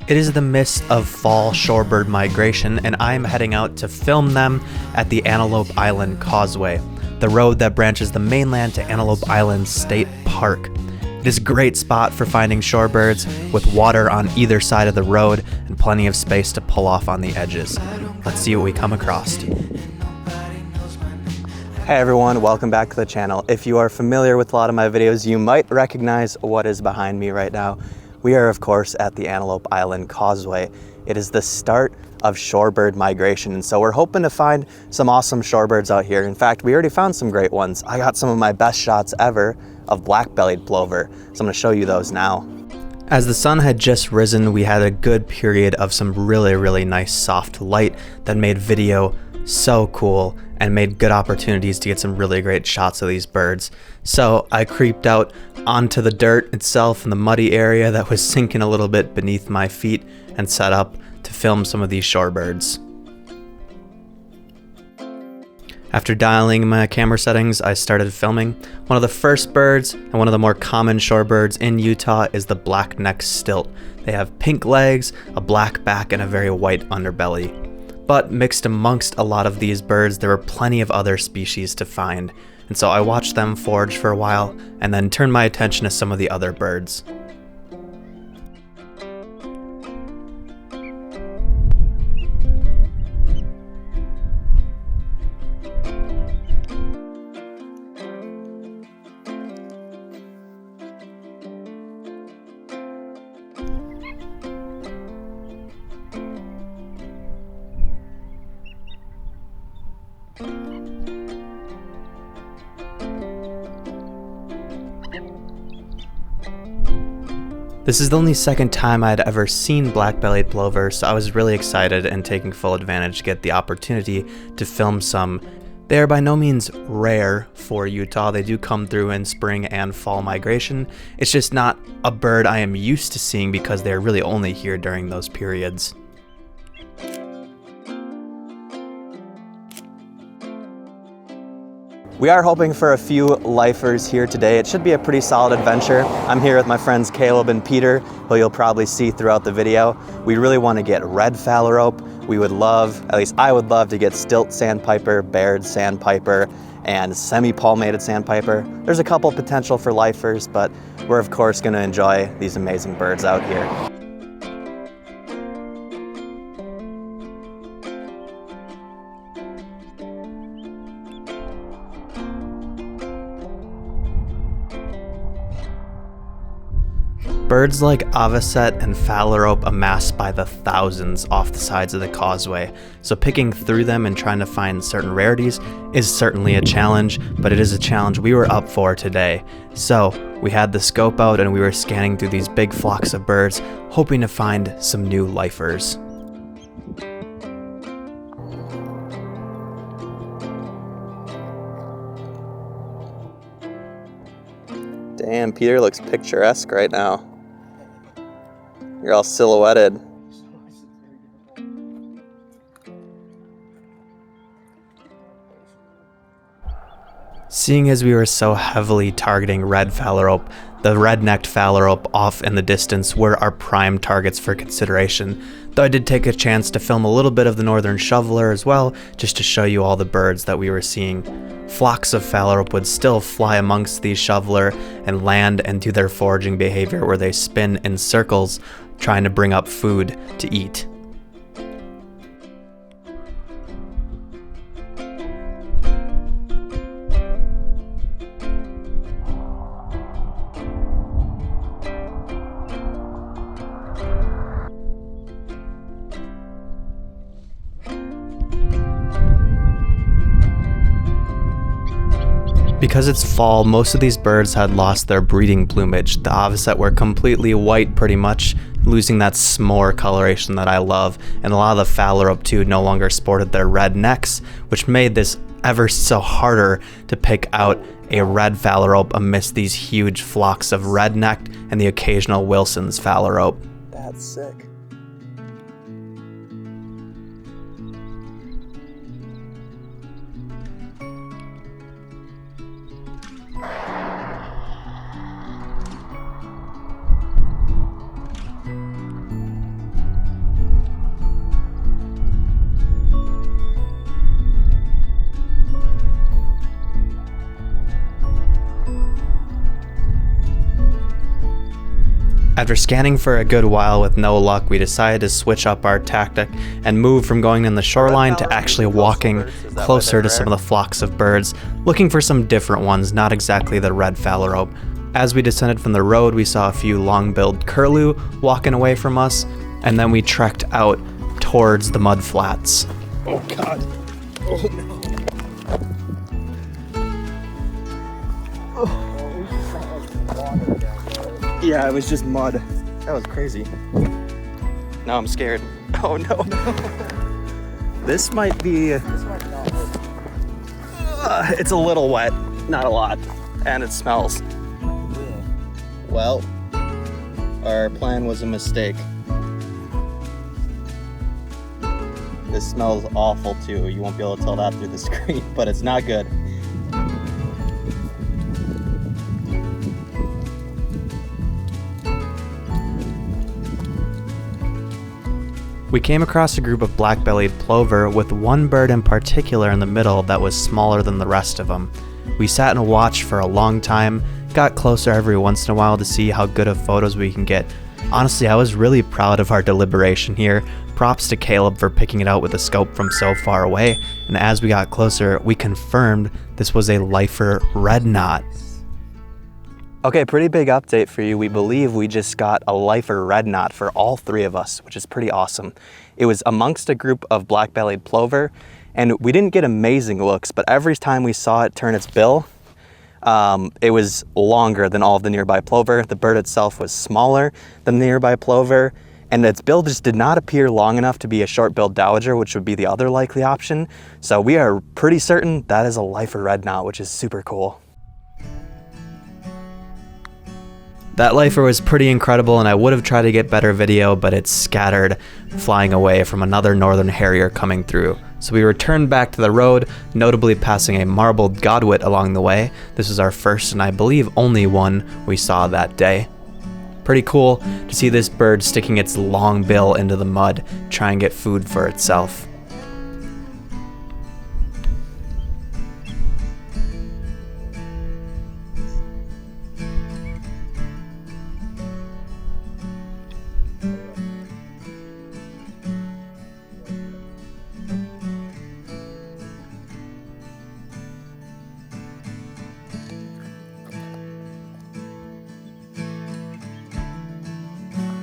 It is the midst of fall shorebird migration, and I'm heading out to film them at the Antelope Island Causeway, the road that branches the mainland to Antelope Island State Park. It is a great spot for finding shorebirds, with water on either side of the road and plenty of space to pull off on the edges. Let's see what we come across. Hey everyone, welcome back to the channel. If you are familiar with a lot of my videos, you might recognize what is behind me right now. We are, of course, at the Antelope Island Causeway. It is the start of shorebird migration, and so we're hoping to find some awesome shorebirds out here. In fact, we already found some great ones. I got some of my best shots ever of black-bellied plover, so I'm going to show you those now. As the sun had just risen, we had a good period of some really nice soft light that made video so cool and made good opportunities to get some really great shots of these birds. So I creeped out onto the dirt itself in the muddy area that was sinking a little bit beneath my feet and set up to film some of these shorebirds. After dialing my camera settings, I started filming. One of the first birds and one of the more common shorebirds in Utah is the black-necked stilt. They have pink legs, a black back, and a very white underbelly. But mixed amongst a lot of these birds, there were plenty of other species to find, and so I watched them forage for a while and then turned my attention to some of the other birds. This is the only second time I'd ever seen black-bellied plover, so I was really excited and taking full advantage to get the opportunity to film some. They are by no means rare for Utah. They do come through in spring and fall migration. It's just not a bird I am used to seeing because they're really only here during those periods. We are hoping for a few lifers here today. It should be a pretty solid adventure. I'm here with my friends Caleb and Peter, who you'll probably see throughout the video. We really want to get red phalarope. We would love, at least I would love, to get stilt sandpiper, Baird sandpiper, and semi-palmated sandpiper. There's a couple potential for lifers, but we're of course going to enjoy these amazing birds out here. Birds like avocet and phalarope amass by the thousands off the sides of the causeway, so picking through them and trying to find certain rarities is certainly a challenge, but it is a challenge we were up for today. So we had the scope out and we were scanning through these big flocks of birds, hoping to find some new lifers. Damn, Peter looks picturesque right now. You're all silhouetted. Seeing as we were so heavily targeting red phalarope, the red-necked phalarope off in the distance were our prime targets for consideration, though I did take a chance to film a little bit of the northern shoveler as well, just to show you all the birds that we were seeing. Flocks of phalarope would still fly amongst these shoveler and land and do their foraging behavior where they spin in circles trying to bring up food to eat. Because it's fall, most of these birds had lost their breeding plumage. The avocet were completely white pretty much, losing that s'more coloration that I love, and a lot of the phalarope too no longer sported their red necks, which made this ever so harder to pick out a red phalarope amidst these huge flocks of red-necked and the occasional Wilson's phalarope. That's sick. After scanning for a good while with no luck, we decided to switch up our tactic and move from going in the shoreline to actually walking closer to some of the flocks of birds, looking for some different ones, not exactly the red phalarope. As we descended from the road, we saw a few long-billed curlew walking away from us, and then we trekked out towards the mud flats. Oh God. Oh no. Yeah, it was just mud. That was crazy. Now I'm scared. Oh no. This might be... it's a little wet, not a lot, and it smells. Well, our plan was a mistake. This smells awful too. You won't be able to tell that through the screen, but it's not good. We came across a group of black-bellied plover with one bird in particular in the middle that was smaller than the rest of them. We sat and watched for a long time, got closer every once in a while to see how good of photos we can get. Honestly, I was really proud of our deliberation here. Props to Caleb for picking it out with a scope from so far away, and as we got closer, we confirmed this was a lifer red knot. Okay, pretty big update for you. We believe we just got a lifer red knot for all three of us, which is pretty awesome. It was amongst a group of black-bellied plover, and we didn't get amazing looks, but every time we saw it turn its bill, it was longer than all of the nearby plover. The bird itself was smaller than the nearby plover, and its bill just did not appear long enough to be a short-billed dowager, which would be the other likely option. So we are pretty certain that is a lifer red knot, which is super cool. That lifer was pretty incredible, and I would have tried to get better video, but it's scattered, flying away from another northern harrier coming through. So we returned back to the road, notably passing a marbled godwit along the way. This was our first and I believe only one we saw that day. Pretty cool to see this bird sticking its long bill into the mud, try and get food for itself.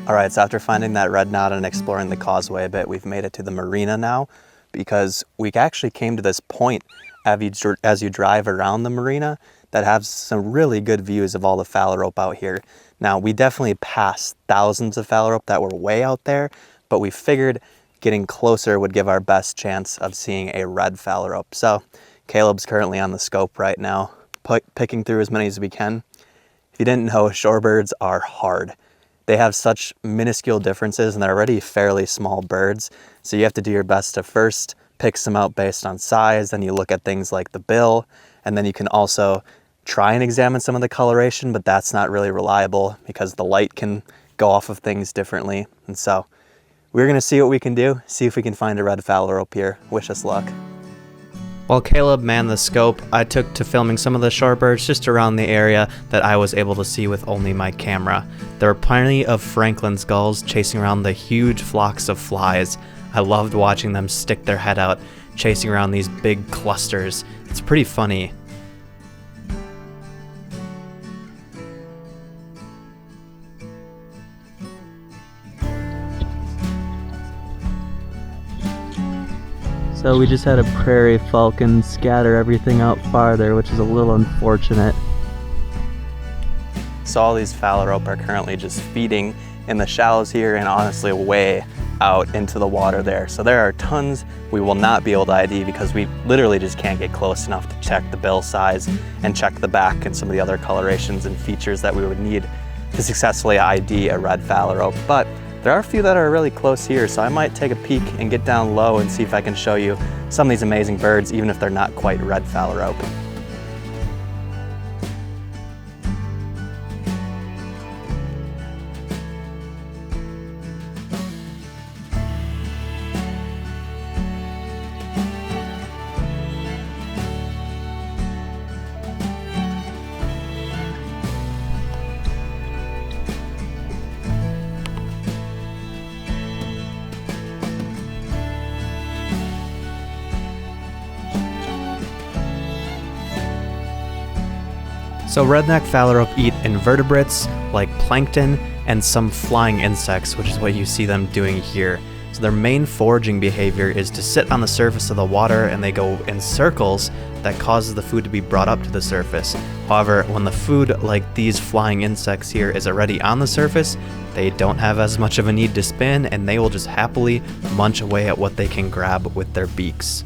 All right, so after finding that red knot and exploring the causeway a bit, we've made it to the marina now, because we actually came to this point as you drive around the marina that has some really good views of all the phalarope out here. Now, we definitely passed thousands of phalarope that were way out there, but we figured getting closer would give our best chance of seeing a red phalarope. So Caleb's currently on the scope right now, picking through as many as we can. If you didn't know, shorebirds are hard. They have such minuscule differences and they're already fairly small birds. So you have to do your best to first pick some out based on size. Then you look at things like the bill, and then you can also try and examine some of the coloration, but that's not really reliable because the light can go off of things differently. And so we're gonna see what we can do, see if we can find a red phalarope here. Wish us luck. While Caleb manned the scope, I took to filming some of the shorebirds just around the area that I was able to see with only my camera. There were plenty of Franklin's gulls chasing around the huge flocks of flies. I loved watching them stick their head out, chasing around these big clusters. It's pretty funny. So we just had a prairie falcon scatter everything out farther, which is a little unfortunate. So all these phalarope are currently just feeding in the shallows here and honestly way out into the water there. So there are tons we will not be able to ID because we literally just can't get close enough to check the bill size and check the back and some of the other colorations and features that we would need to successfully ID a red phalarope. But there are a few that are really close here, so I might take a peek and get down low and see if I can show you some of these amazing birds, even if they're not quite red phalarope. So redneck phalarope eat invertebrates like plankton and some flying insects, which is what you see them doing here. So their main foraging behavior is to sit on the surface of the water, and they go in circles that causes the food to be brought up to the surface. However, when the food, like these flying insects here, is already on the surface, they don't have as much of a need to spin, and they will just happily munch away at what they can grab with their beaks.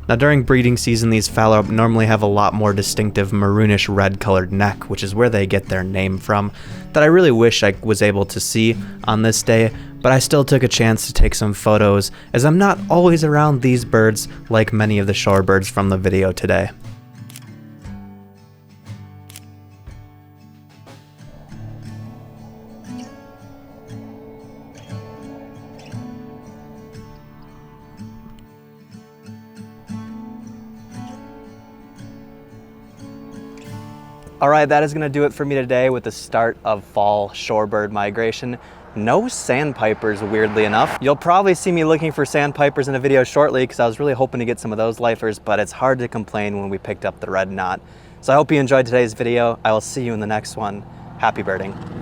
Now during breeding season, these phalarope normally have a lot more distinctive maroonish red colored neck, which is where they get their name from, that I really wish I was able to see on this day, but I still took a chance to take some photos, as I'm not always around these birds like many of the shorebirds from the video today. All right, that is gonna do it for me today with the start of fall shorebird migration. No sandpipers, weirdly enough. You'll probably see me looking for sandpipers in a video shortly, because I was really hoping to get some of those lifers, but it's hard to complain when we picked up the red knot. So I hope you enjoyed today's video. I will see you in the next one. Happy birding.